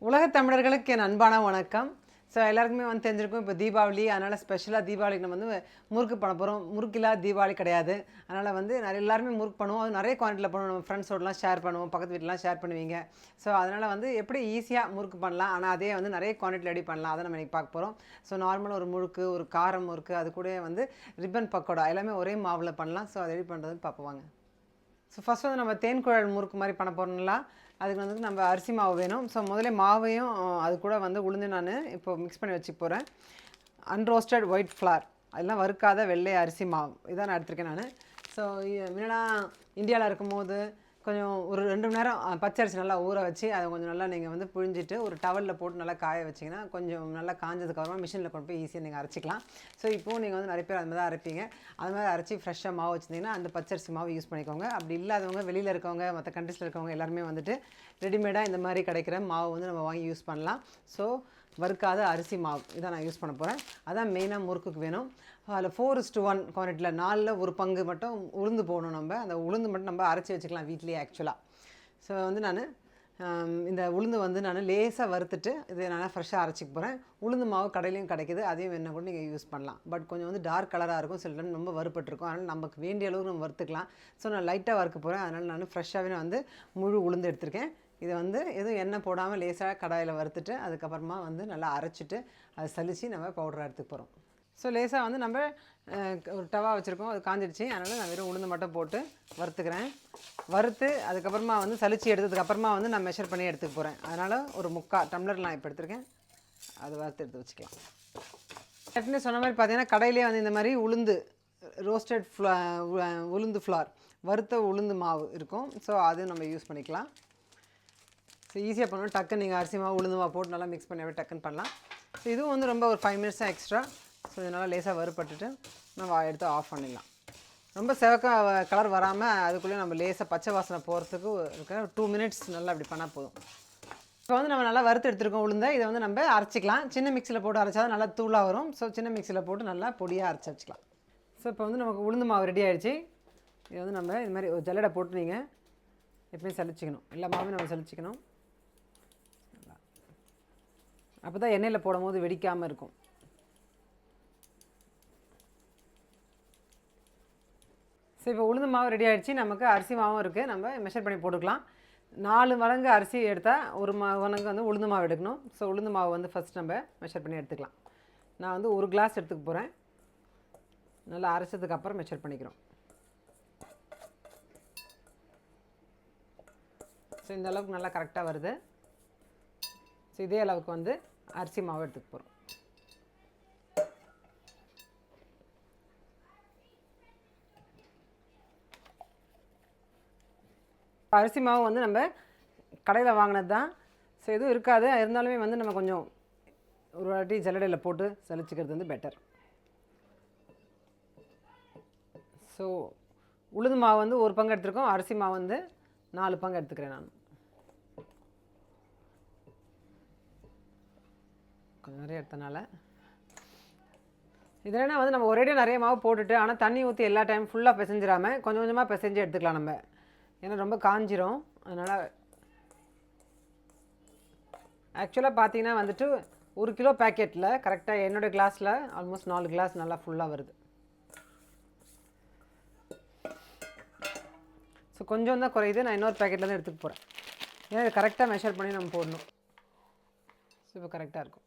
உலகத் தமிழர்களுக்கு என் அன்பான வணக்கம். ஸோ எல்லாருக்குமே வந்து தெரிஞ்சிருக்கும், இப்போ தீபாவளி. அதனால் ஸ்பெஷலாக தீபாவளிக்கு நம்ம வந்து முறுக்கு பண்ண போகிறோம். முறுக்கில்லா தீபாவளி கிடையாது. அதனால் வந்து எல்லாருமே முறுக்கு பண்ணுவோம். அது நிறைய குவான்டிட்டியில் பண்ணுவோம். நம்ம ஃப்ரெண்ட்ஸோடலாம் ஷேர் பண்ணுவோம், பக்கத்து வீட்டிலாம் ஷேர் பண்ணுவீங்க. ஸோ அதனால் வந்து எப்படி ஈஸியாக முறுக்கு பண்ணலாம், ஆனால் அதே வந்து நிறைய குவான்டிட்டியில் ரெடி பண்ணலாம், அதை நம்ம இன்றைக்கி பார்க்க போகிறோம். ஸோ நார்மலாக ஒரு முறுக்கு, ஒரு காரம் முறுக்கு, அது கூட வந்து ரிப்பன் பக்கோடா எல்லாமே ஒரே மாவில் பண்ணலாம். ஸோ அதை ரெடி பண்ணுறதுன்னு பார்ப்போம். ஸோ ஃபஸ்ட் வந்து நம்ம தேன்குழல் முறுக்கு மாதிரி பண்ண போகிறோம்ல, அதுக்கு வந்து நம்ம அரிசி மாவு வேணும். ஸோ முதல்ல மாவையும் அது கூட வந்து உளுந்து நான் இப்போ மிக்ஸ் பண்ணி வச்சுக்க போகிறேன். அன்ரோஸ்டட் ஒயிட் ஃப்ளார், அதெல்லாம் வறுக்காத வெள்ளை அரிசி மாவு இதான் நான் எடுத்திருக்கேன் நான். ஸோ முன்னா இந்தியாவில் இருக்கும்போது கொஞ்சம் ஒரு 2 மணி நேரம் பச்சரிசி நல்லா ஊற வச்சு அதை கொஞ்சம் நல்லா நீங்கள் வந்து புழிஞ்சிட்டு ஒரு டவலில் போட்டு நல்லா காய வச்சிங்கன்னா கொஞ்சம் நல்லா காஞ்சதுக்கப்புறமா மிஷினில் கொண்டு போய் ஈஸியாக நீங்கள் அரைச்சிக்கலாம். ஸோ இப்போது நீங்கள் வந்து நிறைய பேர் அது மாதிரி தான் அரைப்பீங்க. அது மாதிரி அரைச்சி ஃப்ரெஷ்ஷாக மாவு வச்சுருந்தீங்கன்னா அந்த பச்சரிசி மாவு யூஸ் பண்ணிக்கோங்க. அப்படி இல்லாதவங்க, வெளியில் இருக்கவங்க, மற்ற கண்ட்ரீஸில் இருக்கவங்க எல்லாருமே வந்துட்டு ரெடிமேடாக இந்த மாதிரி கிடைக்கிற மாவு வந்து நம்ம வாங்கி யூஸ் பண்ணலாம். ஸோ வறுக்காத அரிசி மாவு இதான் நான் யூஸ் பண்ண போகிறேன். அதான் மெயினாக முறுக்குக்கு வேணும். அதில் 4:1 குவான்டிட்டியில் 4ல் 1 பங்கு மட்டும் உளுந்து போகணும். நம்ம அந்த உளுந்து மட்டும் நம்ம அரைச்சி வச்சுக்கலாம் வீட்லேயே ஆக்சுவலாக. ஸோ வந்து நான் இந்த உளுந்து வந்து நான் லேசாக வறுத்துட்டு இதை நான் ஃப்ரெஷ்ஷாக அரைச்சிக்க போகிறேன். உளுந்து மாவு கடையிலையும் கிடைக்கிது, அதையும் வேணால் கூட நீங்கள் யூஸ் பண்ணலாம். பட் கொஞ்சம் வந்து டார்க் கலராக இருக்கும், சில டைம் ரொம்ப வறுப்பட்டுருக்கும். அதனால் நமக்கு வேண்டிய அளவுக்கு நம்ம வறுத்துக்கலாம். ஸோ நான் லைட்டாக வறுக்க போகிறேன். அதனால் நான் ஃப்ரெஷ்ஷாகவே நான் வந்து முழு உளுந்து எடுத்திருக்கேன். இதை வந்து எதுவும் எண்ணெய் போடாமல் லேசாக கடாயில் வறுத்துட்டு அதுக்கப்புறமா வந்து நல்லா அரைச்சிட்டு அதை சலித்து நம்ம பவுடராக எடுத்துக்க போகிறோம். ஸோ லேசாக வந்து நம்ம ஒரு டவா வச்சுருக்கோம், அது காஞ்சிடுச்சு. அதனால் நான் வெறும் உளுந்து மட்டும் போட்டு வறுத்துக்கிறேன். வறுத்து அதுக்கப்புறமா வந்து சலித்து எடுத்ததுக்கப்புறமா வந்து நான் மெஷர் பண்ணி எடுத்துக்க போகிறேன். அதனால் ஒரு 3/4 டம்ளர் நான் இப்போ எடுத்துருக்கேன். அது வறுத்து எடுத்து வச்சுக்கலாம். ஏற்கனவே சொன்ன மாதிரி பார்த்தீங்கன்னா கடையிலே வந்து இந்த மாதிரி உளுந்து ரோஸ்டட் உளுந்து ஃப்ளார், வறுத்த உளுந்து மாவு இருக்கும். ஸோ அது நம்ம யூஸ் பண்ணிக்கலாம். ஸோ ஈஸியாக பண்ணணும். டக்குன்னு நீங்கள் அரிசி மாவு உளுந்து மாவு போட்டு நல்லா மிக்ஸ் பண்ணி அப்படியே டக்குன்னு பண்ணலாம். ஸோ இதுவும் வந்து ரொம்ப ஒரு 5 மினிட்ஸ் தான் எக்ஸ்ட்ரா. ஸோ இதனால் லேசாக வறுப்பட்டுட்டு நம்ம எடுத்து ஆஃப் பண்ணிடலாம். ரொம்ப செவக்க கலர் வராமல் அதுக்குள்ளே நம்ம லேசாக பச்சை வாசனை போகிறதுக்கு இருக்க 2 மினிட்ஸ் நல்லா அப்படி பண்ணால் போதும். இப்போ வந்து நம்ம நல்லா வறுத்து எடுத்துருக்கோம் உளுந்தை. இதை வந்து நம்ம அரைச்சிக்கலாம். சின்ன மிக்சியில் போட்டு அரைச்சா தான் நல்லா தூளாக வரும். ஸோ சின்ன மிக்சியில் போட்டு நல்லா பொடியாக அரைச்சி வச்சுக்கலாம். ஸோ இப்போ வந்து நமக்கு உளுந்து மாவு ரெடி ஆகிடுச்சு. இதை வந்து நம்ம இது மாதிரி ஒரு ஜல்லடை போட்டு நீங்கள் எப்பயும் சலிச்சிக்கணும். எல்லா மாவும் நம்ம சலிச்சிக்கணும். அப்போ தான் எண்ணெயில் போடும் போது வெடிக்காமல் இருக்கும். ஸோ இப்போ உளுந்து மாவு ரெடி ஆகிடுச்சு. நமக்கு அரிசி மாவும் இருக்குது. நம்ம மெஷர் பண்ணி போட்டுக்கலாம். 4 மடங்கு அரிசி எடுத்தால் 1 மடங்கு வந்து உளுந்து மாவு எடுக்கணும். ஸோ உளுந்து மாவு வந்து ஃபஸ்ட் நம்ம மெஷர் பண்ணி எடுத்துக்கலாம். நான் வந்து 1 கிளாஸ் எடுத்துக்க போகிறேன். நல்லா அரைச்சதுக்கப்புறம் மெஷர் பண்ணிக்கிறோம். ஸோ இந்த அளவுக்கு நல்லா கரெக்டாக வருது. ஸோ இதே அளவுக்கு வந்து அரிசி மாவு எடுத்துக்க போகிறோம். அரிசி மாவு வந்து நம்ம கடையில் வாங்கினது தான். ஸோ எதுவும் இருக்காது. இருந்தாலுமே வந்து நம்ம கொஞ்சம் ஒரு வாட்டி ஜல்லடையில் போட்டு சலிச்சுக்கிறது வந்து பெட்டர். ஸோ உளுந்து மாவு வந்து 1 பங்கு எடுத்துருக்கோம். அரிசி மாவு வந்து 4 பங்கு எடுத்துக்கிறேன் நான். கொஞ்சம் நிறைய எடுத்தனால இதெல்லாம் வந்து நம்ம ஒரேடியாக நிறைய மாவு போட்டுட்டு ஆனால் தண்ணி ஊற்றி எல்லா டைம் ஃபுல்லாக பிசைஞ்சிடாமல் கொஞ்சம் கொஞ்சமாக பிசைஞ்சு எடுத்துக்கலாம் நம்ம. ஏன்னா ரொம்ப காஞ்சிரும். அதனால் ஆக்சுவலாக பார்த்தீங்கன்னா வந்துட்டு 1 கிலோ பேக்கெட்டில் கரெக்டாக என்னோடய கிளாஸில் ஆல்மோஸ்ட் 4 கிளாஸ் நல்லா ஃபுல்லாக வருது. ஸோ கொஞ்சம் தான் குறையுது. நான் இன்னொரு பேக்கெட்டில் தான் எடுத்துக்க போகிறேன். ஏன்னா இது கரெக்டாக மெஷர் பண்ணி நம்ம போடணும். ஸோ இப்போ கரெக்டாக இருக்கும்.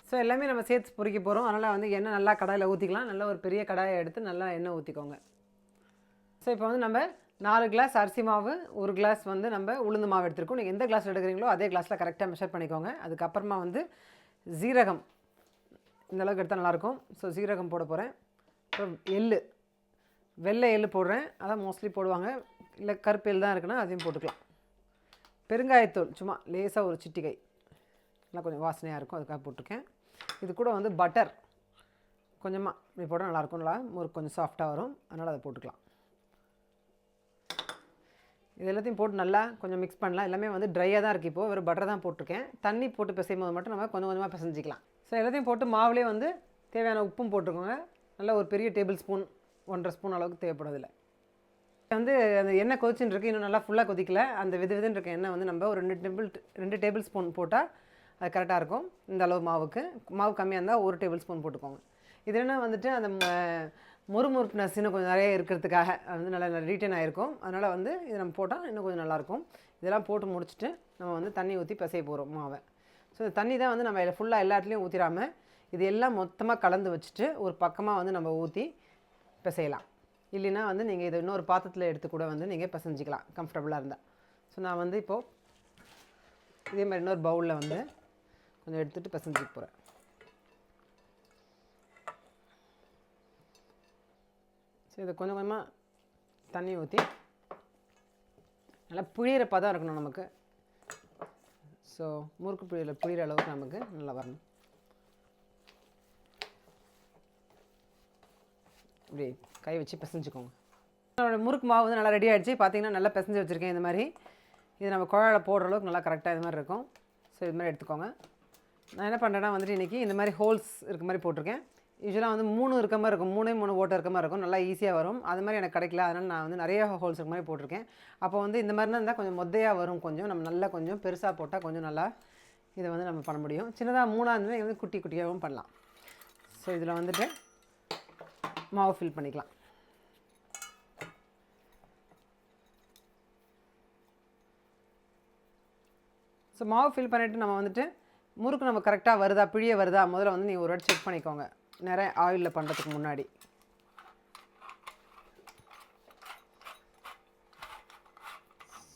ஸோ எல்லாமே நம்ம சேர்த்து பொரிக்க போகிறோம். அதனால் வந்து எண்ணெய் நல்லா கடாயில் ஊற்றிக்கலாம். நல்லா ஒரு பெரிய கடாயை எடுத்து நல்லா எண்ணெய் ஊற்றிக்கோங்க. ஸோ இப்போ வந்து நம்ம 4 கிளாஸ் அரிசி மாவு, 1 கிளாஸ் வந்து நம்ம உளுந்து மாவு எடுத்துருக்கோம். நீங்கள் எந்த கிளாஸில் எடுக்கிறீங்களோ அதே கிளாஸில் கரெக்டாக மெஷர் பண்ணிக்கோங்க. அதுக்கப்புறமா வந்து ஜீரகம் இந்தளவுக்கு எடுத்தால் நல்லாயிருக்கும். ஸோ ஜீரகம் போட போகிறேன். அப்புறம் எள்ளு, வெள்ளை எள்ளு போடுறேன். அதான் மோஸ்ட்லி போடுவாங்க. இல்லை கருப்பு எள் தான் இருக்குன்னா அதையும் போட்டுக்கலாம். பெருங்காயத்தூள் சும்மா லேசாக ஒரு சிட்டிகை, நல்லா கொஞ்சம் வாசனையாக இருக்கும், அதுக்காக போட்டிருக்கேன். இது கூட வந்து பட்டர் கொஞ்சமாக இப்படி போட்டால் நல்லாயிருக்கும். நல்லா முறுக்கு கொஞ்சம் சாஃப்டாக வரும். அதனால் அதை போட்டுக்கலாம். இது எல்லாத்தையும் போட்டு நல்லா கொஞ்சம் மிக்ஸ் பண்ணலாம். எல்லாமே வந்து ட்ரையாக தான் இருக்குது. இப்போது வெறும் பட்டர் தான் போட்டிருக்கேன். தண்ணி போட்டு பிசையும் போது மட்டும் நம்ம கொஞ்சம் கொஞ்சமாக பிசைஞ்சிக்கலாம். ஸோ எல்லாத்தையும் போட்டு மாவுலேயே வந்து தேவையான உப்பும் போட்டுக்கோங்க. நல்லா ஒரு பெரிய டேபிள் ஸ்பூன் 1.5 ஸ்பூன் அளவுக்கு தேவைப்படுதில்லை. வந்து அந்த எண்ணெய் கொதிச்சுன்னு இருக்குது, இன்னும் நல்லா ஃபுல்லாக கொதிக்கல. அந்த விதுன்னு இருக்க எண்ணெய் வந்து நம்ம ஒரு 2 டேபிள் ஸ்பூன் போட்டால் அது கரெக்டாக இருக்கும். இந்த அளவு மாவுக்கு. மாவு கம்மியாக இருந்தால் 1 டேபிள் ஸ்பூன் போட்டுக்கோங்க. இது என்ன வந்துட்டு அந்த முறுமுறுப்புனஸ் இன்னும் கொஞ்சம் நிறைய இருக்கிறதுக்காக வந்து நல்லா ரீட்டைன் ஆகிருக்கும். அதனால் வந்து இது நம்ம போட்டால் இன்னும் கொஞ்சம் நல்லாயிருக்கும். இதெல்லாம் போட்டு முடிச்சுட்டு நம்ம வந்து தண்ணி ஊற்றி பிசைய போகிறோம் மாவை. ஸோ இந்த தண்ணி தான் வந்து நம்ம ஃபுல்லாக எல்லா இடத்துலையும் ஊற்றிடாமல் இது எல்லாம் மொத்தமாக கலந்து வச்சுட்டு ஒரு பக்கமாக வந்து நம்ம ஊற்றி பிசையலாம். இல்லைன்னா வந்து நீங்கள் இதை இன்னொரு பாத்திரத்தில் எடுத்து கூட வந்து நீங்கள் பிசைஞ்சிக்கலாம் கம்ஃபர்டபுளாக இருந்தால். ஸோ நான் வந்து இப்போது இதே மாதிரி இன்னொரு பவுலில் வந்து கொஞ்சம் எடுத்துகிட்டு பிசைஞ்சிக்க போகிறேன். ஸோ இதை கொஞ்சம் கொஞ்சமாக தண்ணி ஊற்றி நல்லா புழியிற பதம் இருக்கணும் நமக்கு. ஸோ முறுக்கு புழியிற அளவுக்கு நமக்கு நல்லா வரணும். இப்படி கை வச்சு பிசைஞ்சுக்கோங்க. முறுக்கு மாவு வந்து நல்லா ரெடி ஆகிடுச்சு. பார்த்தீங்கன்னா நல்லா பிசைஞ்சு வச்சுருக்கேன். இந்த மாதிரி இது நம்ம குழாயில் போடுற அளவுக்கு நல்லா கரெக்டாக இது மாதிரி இருக்கும். ஸோ இது மாதிரி எடுத்துக்கோங்க. நான் என்ன பண்ணுறேன்னா வந்துட்டு இன்றைக்கி இந்த மாதிரி ஹோல்ஸ் இருக்க மாதிரி போட்டிருக்கேன். யூஸ்வலாக வந்து 3 இருக்க மாதிரி இருக்கும், 3 ஓட்டை இருக்க மாதிரி இருக்கும், நல்லா ஈஸியாக வரும். அது மாதிரி எனக்கு கிடைக்கல, அதனால் நான் வந்து நிறைய ஹோல்ஸ் இருக்க மாதிரி போட்டிருக்கேன். அப்போ வந்து இந்த மாதிரினா இருந்தால் கொஞ்சம் மொத்தையாக வரும். கொஞ்சம் நம்ம நல்லா கொஞ்சம் பெருசாக போட்டால் கொஞ்சம் நல்லா இதை வந்து நம்ம பண்ண முடியும். சின்னதாக 3ஆக இருந்தால் இது வந்து குட்டி குட்டியாகவும் பண்ணலாம். ஸோ இதில் வந்துட்டு மாவு ஃபில் பண்ணிக்கலாம். ஸோ மாவு ஃபில் பண்ணிவிட்டு நம்ம வந்துட்டு முறுக்கு நம்ம கரெக்டாக வருதா பிழிய வருதா முதல்ல வந்து நீங்கள் ஒரு வாட்டி செக் பண்ணிக்கோங்க, நிறைய ஆயிலில் பண்ணுறதுக்கு முன்னாடி.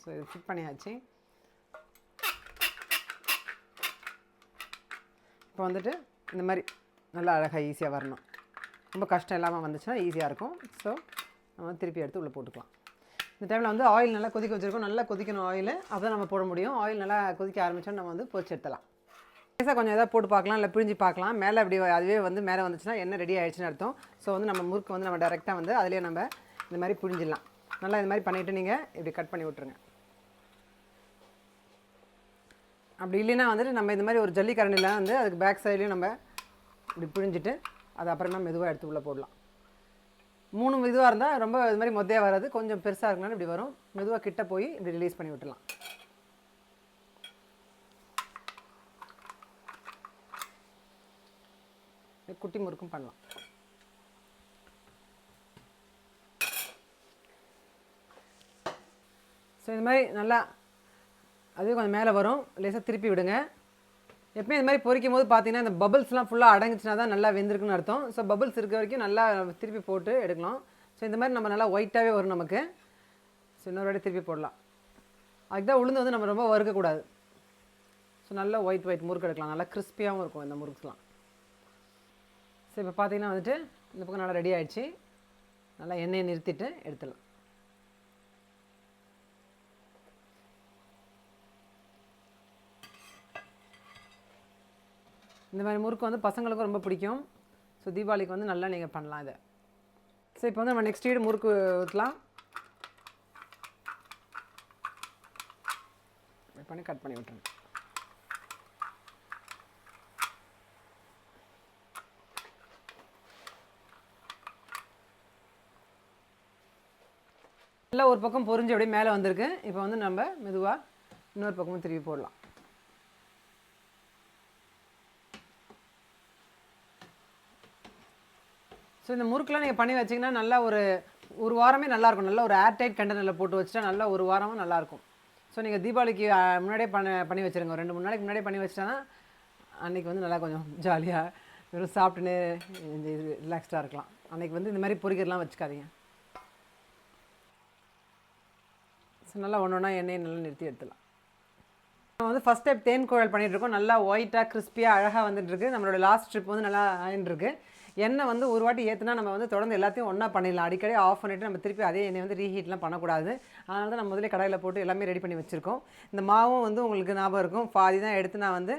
ஸோ இது ஃபிட் பண்ணியாச்சு. இப்போ வந்துட்டு இந்த மாதிரி நல்லா அழகாக ஈஸியாக வரணும். ரொம்ப கஷ்டம் இல்லாமல் வந்துச்சுன்னா ஈஸியாக இருக்கும். ஸோ நம்ம திருப்பி எடுத்து உள்ளே போட்டுக்கலாம். இந்த டைமில் வந்து ஆயில் நல்லா கொதிக்க வச்சுருக்கோம். நல்லா கொதிக்கணும் ஆயில், அப்போ தான் நம்ம போட முடியும். ஆயில் நல்லா கொதிக்க ஆரம்பித்தோன்னா நம்ம வந்து பொரிச்சு எடுத்துலாம். லேசாக கொஞ்சம் எதாவது போட்டு பார்க்கலாம், இல்லை பிழிஞ்சு பார்க்கலாம். மேலே அப்படி அதுவே வந்து மேலே வந்துச்சுன்னா எண்ணெய் ரெடி ஆகிடுச்சுன்னு அர்த்தம். ஸோ வந்து நம்ம முறுக்கு வந்து நம்ம டேரெக்டாக வந்து அதிலே நம்ம இந்த மாதிரி பிழிஞ்சிடலாம். நல்லா இது மாதிரி பண்ணிவிட்டு நீங்கள் இப்படி கட் பண்ணி விட்ருங்க. அப்படி இல்லைன்னா வந்துட்டு நம்ம இந்த மாதிரி ஒரு ஜல்லிக்கரண்டியில் வந்து அதுக்கு பேக் சைட்லேயும் நம்ம இப்படி பிழிஞ்சிட்டு அது அப்புறமா மெதுவாக எடுத்து உள்ளே போடலாம். 3 மெதுவாக இருந்தால் ரொம்ப இது மாதிரி மொத்தையாக வராது, கொஞ்சம் பெருசாக இருக்கனால இப்படி வரும். மெதுவாக கிட்ட போய் இப்படி ரிலீஸ் பண்ணி விட்டுலாம். குட்டி முறுக்கும் பண்ணலாம். ஸோ இது மாதிரி நல்லா அதுவே கொஞ்சம் மேலே வரும், லேசாக திருப்பி விடுங்க. எப்பவுமே இந்த மாதிரி பொரிக்கும் போது பார்த்தீங்கன்னா இந்த பபிள்ஸ்லாம் ஃபுல்லாக அடங்குச்சுன்னா தான் நல்லா வெந்திருக்குன்னு அர்த்தம். ஸோ பபிள்ஸ் இருக்க வரைக்கும் நல்லா திருப்பி போட்டு எடுக்கலாம். ஸோ இந்த மாதிரி நம்ம நல்லா ஒயிட்டாகவே வரும் நமக்கு. ஸோ இன்னொரு வாட்டி திருப்பி போடலாம். அதுக்கு தான் உளுந்து வந்து நம்ம ரொம்ப வறுக்கக்கூடாது. ஸோ நல்லா ஒயிட் முறுக்கு எடுக்கலாம், நல்லா கிறிஸ்பியாகவும் இருக்கும் இந்த முறுக்குலாம். ஸோ இப்போ பார்த்தீங்கன்னா வந்துட்டு இந்த பக்கம் நல்லா ரெடி ஆகிடுச்சு. நல்லா எண்ணெயை நிறுத்திட்டு எடுத்துடலாம். இந்த மாதிரி முறுக்கு வந்து பசங்களுக்கும் ரொம்ப பிடிக்கும். ஸோ தீபாவளிக்கு வந்து நல்லா நீங்கள் பண்ணலாம் இதை. ஸோ இப்போ வந்து நம்ம நெக்ஸ்ட் வீடு முறுக்கு ஊற்றலாம். பண்ணி கட் பண்ணி விட்டுருங்க. நல்லா ஒரு பக்கம் பொரிஞ்சு அப்படியே மேலே வந்திருக்கு. இப்போ வந்து நம்ம மெதுவாக இன்னொரு பக்கமும் திருப்பி போடலாம். ஸோ இந்த முறுக்கெலாம் நீங்கள் பண்ணி வச்சிங்கன்னா நல்லா ஒரு வாரமே நல்லாயிருக்கும். நல்லா ஒரு ஏர்டைட் கண்டெய்னரில் போட்டு வச்சுட்டா நல்லா ஒரு வாரமும் நல்லாயிருக்கும். ஸோ நீங்கள் தீபாவளிக்கு முன்னாடியே பண்ணி வச்சுருங்க. 2-3 நாளைக்கு முன்னாடியே பண்ணி வச்சிட்டா அன்றைக்கி வந்து நல்லா கொஞ்சம் ஜாலியாக வெறும் சாப்பிட்டுன்னு ரிலாக்ஸ்டாக இருக்கலாம். அன்றைக்கி வந்து இந்த மாதிரி பொரிக்கிறலாம் வச்சுக்காதீங்க. ஸோ நல்லா ஒன்றா எண்ணெயை நல்லா நிறுத்தி எடுத்துடலாம். நம்ம வந்து ஃபஸ்ட் டைப் தேன்குழல் பண்ணிகிட்ருக்கோம். நல்லா ஒயிட்டாக கிறிஸ்பியாக அழகாக வந்துட்டுருக்கு. நம்மளோட லாஸ்ட் ட்ரிப் வந்து நல்லா ஆயின்ட்டுருக்கு. எண்ணெய் வந்து ஒரு வாட்டி ஏற்றுனா நம்ம வந்து தொடர்ந்து எல்லாத்தையும் ஒன்றா பண்ணிடலாம். அடிக்கடி ஆஃப் பண்ணிவிட்டு நம்ம திருப்பி அதே எண்ணெய் வந்து ரீஹீட்லாம் பண்ணக்கூடாது. அதனால தான் நம்ம முதலே கடாயில் போட்டு எல்லாமே ரெடி பண்ணி வச்சுருக்கோம். இந்த மாவும் வந்து உங்களுக்கு ஞாபகம் இருக்கும், பாதி தான் எடுத்து நான் வந்து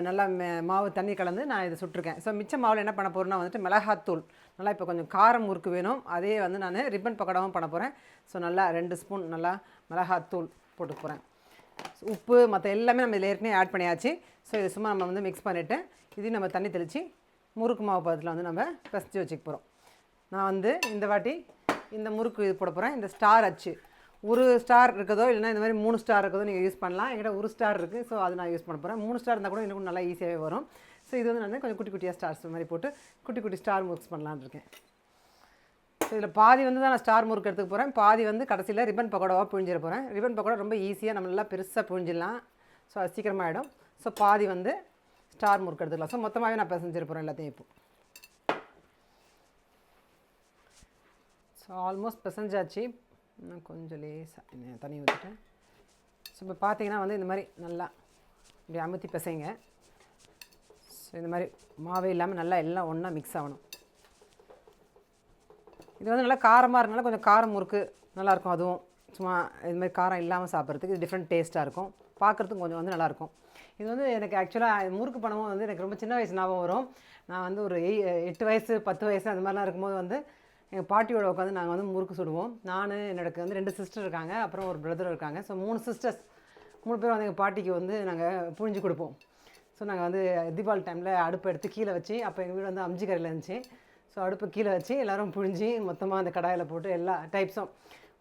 நல்லா மாவு தண்ணி கலந்து நான் இதை சுட்டிருக்கேன். ஸோ மிச்ச மாவில் என்ன பண்ண போகிறேன்னா வந்துட்டு மிளகாத்தூள், நல்லா இப்போ கொஞ்சம் காரம் முறுக்கு வேணும். அதே வந்து நான் ரிப்பன் பக்கோடாவும் பண்ண போகிறேன். ஸோ நல்லா 2 ஸ்பூன் நல்லா மிளகாத்தூள் போட்டு போகிறேன். உப்பு மற்ற எல்லாமே நம்ம இதில் ஏற்கனவே ஆட் பண்ணியாச்சு. ஸோ இது சும்மா நம்ம வந்து மிக்ஸ் பண்ணிவிட்டு இதையும் நம்ம தண்ணி தெளித்து முறுக்கு மாவு பதத்தில் வந்து நம்ம பிசைஞ்சு வச்சுக்க போகிறோம். நான் வந்து இந்த வாட்டி இந்த முறுக்கு இது போட போகிறேன். இந்த ஸ்டார் அச்சு ஒரு ஸ்டார் இருக்குதோ இல்லைனா இந்த மாதிரி 3 ஸ்டார் இருக்குதோ நீங்கள் யூஸ் பண்ணலாம். என்கிட்ட ஒரு ஸ்டார் இருக்குது, ஸோ அது நான் யூஸ் பண்ண போகிறேன். 3 ஸ்டார் இருந்தால் கூட இன்னும் நல்லா ஈஸியாகவே வரும். ஸோ இது வந்து நான் கொஞ்சம் குட்டி குட்டியாக ஸ்டார்ஸ் மாதிரி போட்டு குட்டி குட்டி ஸ்டார் முறுக்ஸ் பண்ணலான்னு இருக்கேன். ஸோ இதில் பாதி வந்து தான் நான் ஸ்டார் முறுக்கு எடுத்துக்க போகிறேன், பாதி வந்து கடைசியில் ரிப்பன் பக்கோடாவாக புழிஞ்சிட போகிறேன். ரிப்பன் பக்கோடா ரொம்ப ஈஸியாக நம்ம நல்லா பெருசாக புழிஞ்சிடலாம். ஸோ அது சீக்கிரமாக ஆகிடும். ஸோ பாதி வந்து ஸ்டார் முறுக்கு எடுத்துக்கலாம். ஸோ மொத்தமாகவே நான் பிசைஞ்சிட போகிறேன் எல்லாத்தையும். இப்போ ஸோ ஆல்மோஸ்ட் பிசைஞ்சாச்சு. இன்னும் கொஞ்சம் லேசாக தண்ணி ஊற்றிட்டேன். ஸோ இப்போ பார்த்தீங்கன்னா வந்து இந்த மாதிரி நல்லா இப்படி அமுத்தி பிசைங்க. ஸோ இந்த மாதிரி மாவே இல்லாமல் நல்லா எல்லாம் ஒன்றா மிக்ஸ் ஆகணும். இது வந்து நல்லா காரமாக இருக்கனால கொஞ்சம் காரம் முறுக்கு நல்லாயிருக்கும். அதுவும் சும்மா இது மாதிரி காரம் இல்லாமல் சாப்பிட்றதுக்கு இது டிஃப்ரெண்ட் டேஸ்ட்டாக இருக்கும். பார்க்குறதுக்கு கொஞ்சம் வந்து நல்லாயிருக்கும். இது வந்து எனக்கு ஆக்சுவலாக முறுக்கு பணமும் வந்து எனக்கு ரொம்ப சின்ன வயசு ஞாபகம் வரும். நான் வந்து ஒரு 8 வயசு 10 வயசு அந்த மாதிரிலாம் இருக்கும்போது வந்து எங்கள் பாட்டியோட உட்காந்து நாங்கள் வந்து முறுக்கு சுடுவோம். நான் எனக்கு வந்து 2 சிஸ்டர் இருக்காங்க, அப்புறம் ஒரு பிரதர் இருக்காங்க. ஸோ 3 சிஸ்டர்ஸ் 3 பேர் வந்து எங்கள் பாட்டிக்கு வந்து நாங்கள் புழிஞ்சு கொடுப்போம். ஸோ நாங்கள் வந்து தீபாவளி டைமில் அடுப்பை எடுத்து கீழே வச்சு, அப்போ எங்கள் வீடு வந்து அம்ஜி கரையில் இருந்துச்சு. ஸோ அடுப்பு கீழே வச்சு எல்லோரும் புழிஞ்சி மொத்தமாக அந்த கடாயில் போட்டு எல்லா டைப்ஸும்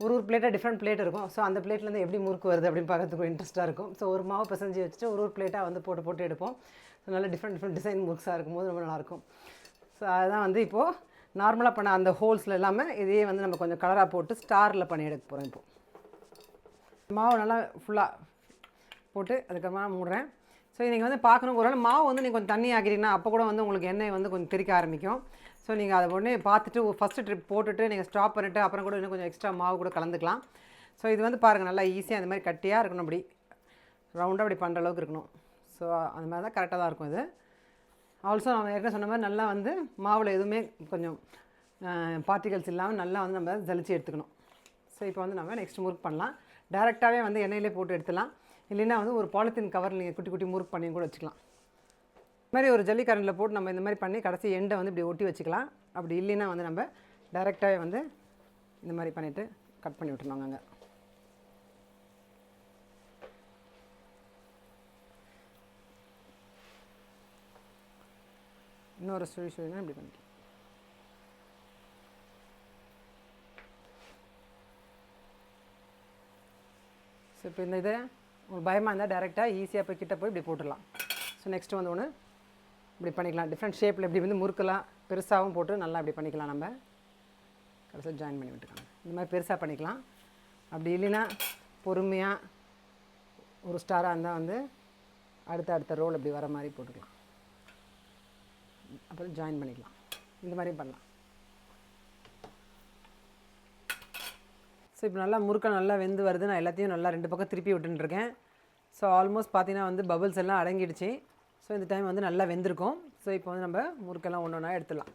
ஒரு பிளேட்டாக டிஃப்ரெண்ட் பிளேட் இருக்கும். ஸோ அந்த பிளேட்லேருந்து எப்படி முறுக்கு வருது அப்படின்னு பார்க்கறதுக்கு இன்ட்ரெஸ்ட்டாக இருக்கும். ஸோ ஒரு மாவு பிசைஞ்சு வச்சுட்டு ஒரு பிளேட்டாக வந்து போட்டு எடுப்போம். ஸோ நல்லா டிஃப்ரெண்ட் டிசைன் முறுக்ஸாக இருக்கும்போது ரொம்ப நல்லாயிருக்கும். ஸோ அதுதான் வந்து இப்போது நார்மலாக பண்ண அந்த ஹோல்ஸில் இல்லாமல் இதையே வந்து நம்ம கொஞ்சம் கலராக போட்டு ஸ்டாரில் பண்ணி எடுக்க போகிறோம். இப்போது மாவு நல்லா ஃபுல்லாக போட்டு அதுக்கப்புறமா மூடுறேன். ஸோ நீங்கள் வந்து பார்க்கணும், ஒரு வேளை மாவு வந்து நீங்கள் கொஞ்சம் தண்ணி ஆக்கிட்டீங்கன்னா அப்போ கூட வந்து உங்களுக்கு எண்ணெய் வந்து கொஞ்சம் தெறிக்க ஆரம்பிக்கும். ஸோ நீங்கள் அதை உடனே பார்த்துட்டு ஃபஸ்ட்டு ட்ரிப் போட்டுட்டு நீங்கள் ஸ்டாப் பண்ணிவிட்டு அப்புறம் கூட இன்னும் கொஞ்சம் எக்ஸ்ட்ரா மாவு கூட கலந்துக்கலாம். ஸோ இது வந்து பாருங்கள் நல்லா ஈஸியாக அந்த மாதிரி கட்டியாக இருக்கணும், அப்படி ரவுண்டாக அப்படி பண்ணுற அளவுக்கு இருக்கணும். ஸோ அந்த மாதிரி தான் கரெக்டாக தான் இருக்கும் இது. ஆல்சோ நான் ஏற்கனவே சொன்ன மாதிரி நல்லா வந்து மாவில் எதுவுமே கொஞ்சம் பார்ட்டிகல்ஸ் இல்லாமல் நல்லா வந்து நம்ம ஜலிச்சு எடுத்துக்கணும். ஸோ இப்போ வந்து நம்ம நெக்ஸ்ட் முறுக்கு பண்ணலாம். டேரெக்டாகவே வந்து எண்ணெயிலே போட்டு எடுத்துலாம், இல்லைன்னா வந்து ஒரு பாலித்தீன் கவர் நீங்கள் குட்டி குட்டி முறுக்கு பண்ணி கூட வச்சுக்கலாம். இந்த மாதிரி ஒரு ஜல்லி கரண்டில் போட்டு நம்ம இந்த மாதிரி பண்ணி கடைசி எண்டை வந்து இப்படி ஒட்டி வச்சுக்கலாம். அப்படி இல்லைன்னா வந்து நம்ம டைரெக்டாகவே வந்து இந்த மாதிரி பண்ணிவிட்டு கட் பண்ணி விட்டுருவாங்க. அங்கே இன்னொரு சுழினா இப்படி பண்ணிக்கலாம். ஸோ இப்போ இந்த இதை உங்களுக்கு பயமாக இருந்தால் டேரெக்டாக ஈஸியாக போய் கிட்ட போய் இப்படி போட்டுடலாம். ஸோ நெக்ஸ்ட்டு வந்து ஒன்று இப்படி பண்ணிக்கலாம். டிஃப்ரெண்ட் ஷேப்பில் இப்படி வந்து முறுக்கெல்லாம் பெருசாகவும் போட்டு நல்லா இப்படி பண்ணிக்கலாம். நம்ம கடைசியில் ஜாயின் பண்ணி விட்டுக்கலாம். இந்த மாதிரி பெருசாக பண்ணிக்கலாம். அப்படி இல்லைன்னா பொறுமையாக ஒரு ஸ்டாராக இருந்தால் வந்து அடுத்த ரோல் இப்படி வர மாதிரி போட்டுக்கலாம். அப்புறம் ஜாயின் பண்ணிக்கலாம். இந்த மாதிரி பண்ணலாம். ஸோ இப்போ நல்லா முறுக்க நல்லா வெந்து வருது. நான் எல்லாத்தையும் நல்லா 2 பக்கம் திருப்பி விட்டுருக்கேன். ஸோ ஆல்மோஸ்ட் பார்த்தீங்கன்னா வந்து பபிள்ஸ் எல்லாம் அடங்கிடுச்சு. ஸோ இந்த டைம் வந்து நல்லா வெந்திருக்கும். ஸோ இப்போ வந்து நம்ம முறுக்கெல்லாம் ஒன்று ஒன்றா எடுத்துடலாம்.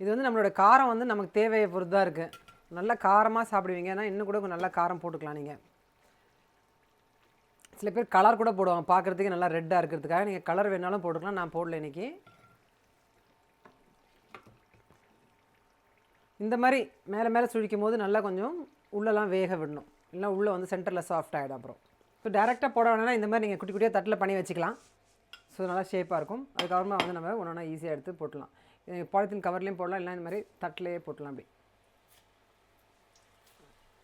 இது வந்து நம்மளோட காரம் வந்து நமக்கு தேவையை பொறுத்து தான் இருக்குது. நல்லா காரமாக சாப்பிடுவீங்க, ஏன்னா இன்னும் கூட நல்லா காரம் போட்டுக்கலாம். நீங்கள் சில பேர் கலர் கூட போடுவாங்க பார்க்குறதுக்கு நல்லா ரெட்டாக இருக்கிறதுக்காக. நீங்கள் கலர் வேணாலும் போட்டுக்கலாம், நான் போடல இன்றைக்கி. இந்த மாதிரி மேலே சுழிக்கும் போது நல்லா கொஞ்சம் உள்ளெல்லாம் வேக விடணும், இல்லைனா உள்ளே வந்து சென்டரில் சாஃப்ட் ஆகிடும். அப்புறம் ஸோ டேரெக்டாக போட வேணாம்னா இந்த மாதிரி நீங்கள் குட்டி குட்டியாக தட்டில் பண்ணி வச்சுக்கலாம். ஸோ நல்லா ஷேப்பாக இருக்கும். அதுக்கப்புறமா வந்து நம்ம ஒன்று ஒன்றா ஈஸியாக எடுத்து போட்டலாம். பாலித்தீன் கவர்லேயும் போடலாம், இல்லை இந்த மாதிரி தட்டிலேயே போட்டலாம். அப்படி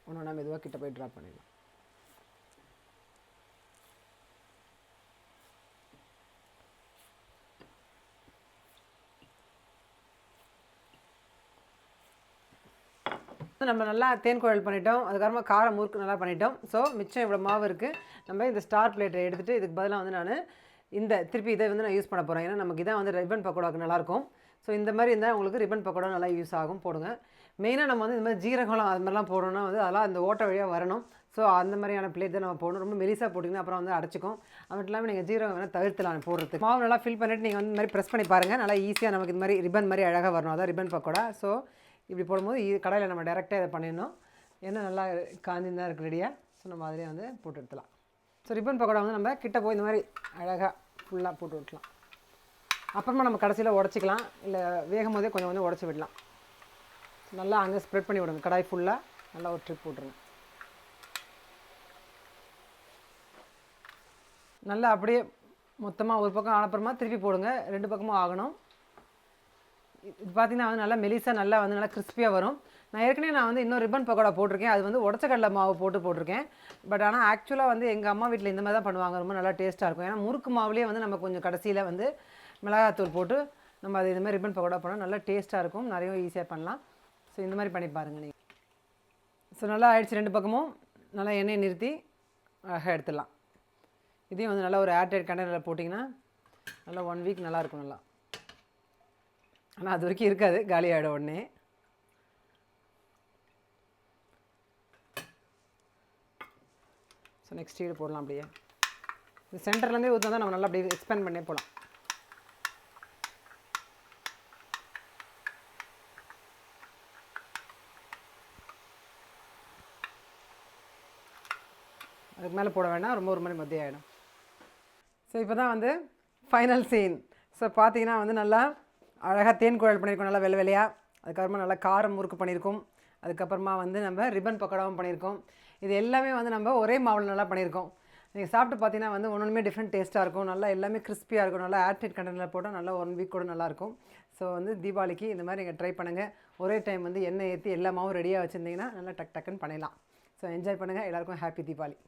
ஒன்று ஒன்றா மெதுவாக கிட்ட போய் ட்ராப் பண்ணிடலாம். நம்ம நல்லா தேன் குழல் பண்ணிட்டோம். அதுக்கப்புறமா காரம் முறுக்கு நல்லா பண்ணிட்டோம். ஸோ மிச்சம் இவ்வளோ மாவு இருக்குது. நம்ம இந்த ஸ்டார் பிளேட்டை எடுத்துகிட்டு இதுக்கு பதிலாக வந்து நான் இந்த திருப்பி இதை வந்து நான் யூஸ் பண்ண போகிறேன். ஏன்னா நமக்கு இதான் வந்து ரிப்பன் பக்கோடாவுக்கு நல்லாயிருக்கும். ஸோ இந்த மாதிரி இருந்தால் உங்களுக்கு ரிப்பன் பக்கோடா நல்லா யூஸ் ஆகும். போடுங்க. மெயினாக நம்ம வந்து இந்த மாதிரி ஜீரகம் அது மாதிரிலாம் போடணும்னா வந்து அதெல்லாம் அந்த ஓட்டை வழியாக வரணும். ஸோ அந்த மாதிரியான பிளேட் தான் நம்ம போடணும். ரொம்ப மெலிசாக போட்டிங்கன்னா அப்புறம் வந்து அடைச்சிக்கும். அது மட்டும் இல்லாமல் நீங்கள் ஜீரகம் வேணால் தவிர்த்துலாம் போடுறதுக்கு. மாவு நல்லா ஃபில் பண்ணிவிட்டு நீங்கள் வந்து இந்த மாதிரி ப்ரெஸ் பண்ணி பாருங்கள். நல்லா ஈஸியாக நமக்கு இந்த மாதிரி ரிப்பன் மாதிரி அழகாக வரணும். அதான் ரிப்பன் பக்கோடா. ஸோ இப்படி போடும்போது கடையில் நம்ம டேரெக்டாக இதை பண்ணிடணும். ஏன்னா நல்லா காஞ்சின்னு தான் இருக்குது ரெடியாக. ஸோ நம்ம அதிலே வந்து போட்டு எடுத்துலாம். ஸோ ரிப்பன் பக்கோடா வந்து நம்ம கிட்ட போய் இந்த மாதிரி அழகாக ஃபுல்லாக போட்டு விட்டுலாம். அப்புறமா நம்ம கடைசியில் உடச்சிக்கலாம், இல்லை வேகும் போதே கொஞ்சம் வந்து உடச்சி விடலாம். நல்லா அங்கே ஸ்ப்ரெட் பண்ணி விடுங்க. கடாய் ஃபுல்லாக நல்லா ஒரு ட்ரிப் போட்டுருங்க. நல்லா அப்படியே மொத்தமாக ஒரு பக்கம் ஆனப்புறமா திருப்பி போடுங்க. 2 பக்கமும் ஆகணும். இது பார்த்தீங்கன்னா வந்து நல்லா மெலிசாக நல்லா வந்து நல்லா கிறிஸ்பியாக வரும். நான் வந்து இன்னும் ரிப்பன் பக்கோடா போட்டிருக்கேன். அது வந்து உடச்ச கடலை மாவு போட்டிருக்கேன். பட் ஆனால் ஆக்சுவலாக வந்து எங்கள் அம்மா வீட்டில் இந்த மாதிரி தான் பண்ணுவாங்க. ரொம்ப நல்லா டேஸ்ட்டாக இருக்கும். ஏன்னா முறுக்கு மாவுலேயே வந்து நம்ம கொஞ்சம் கடைசியில் வந்து மிளகாத்தூள் போட்டு நம்ம அது இதுமாதிரி ரிப்பன் பக்கோடா பண்ணால் நல்லா டேஸ்ட்டாக இருக்கும். நிறைய ஈஸியாக பண்ணலாம். ஸோ இந்த மாதிரி பண்ணி பாருங்கள் நீங்கள். ஸோ நல்லா ஆயிடுச்சு. 2 பக்கமும் நல்லா எண்ணெயை நிறுத்தி அழகாக எடுத்துடலாம். இதையும் வந்து நல்லா ஒரு ஏர்டைட் கண்டெய்னரில் போட்டிங்கன்னா நல்லா 1 வீக் நல்லாயிருக்கும் நல்லா. ஆனால் அது வரைக்கும் இருக்காது, காலி ஆகிடும் உடனே. ஸோ நெக்ஸ்ட் ஈடு போடலாம். அப்படியே இந்த சென்டர்லேருந்தே ஊற்றினா தான் நம்ம நல்லா அப்படியே எக்ஸ்பேண்ட் பண்ணே போகலாம். அதுக்கு மேலே போட வேண்டாம், ரொம்ப ஒரு மாதிரி மத்தியாகிடும். ஸோ இப்போ தான் வந்து ஃபைனல் சீன். ஸோ பார்த்தீங்கன்னா வந்து நல்லா அழகாக தேன் குழல் பண்ணியிருக்கோம், நல்லா வெள்ளை வெள்ளையாக. அதுக்கப்புறமா நல்லா காரம் முறுக்கு பண்ணியிருக்கோம். அதுக்கப்புறமா வந்து நம்ம ரிப்பன் பக்கோடாவும் பண்ணியிருக்கோம். இது எல்லாமே வந்து நம்ம ஒரே மாவில் நல்லா பண்ணியிருக்கோம். நீங்கள் சாப்பிட்டு பார்த்தீங்கன்னா வந்து ஒன்றுமே டிஃப்ரெண்ட் டேஸ்ட்டாக இருக்கும். நல்லா எல்லாமே கிறிஸ்பியாக இருக்கும். நல்லா ஏர்டைட் கண்டெய்னரில் போட்டால் நல்லா 1 வீக் கூட நல்லாயிருக்கும். ஸோ வந்து தீபாவளிக்கு இந்த மாதிரி நீங்கள் ட்ரை பண்ணுங்கள். ஒரே டைம் வந்து எண்ணெய் ஏற்றி எல்லா மாவும் ரெடியாக வச்சுருந்தீங்கன்னா நல்லா டக்குன்னு பண்ணிடலாம். ஸோ என்ஜாய் பண்ணுங்கள். எல்லாேருக்கும் ஹாப்பி தீபாவளி.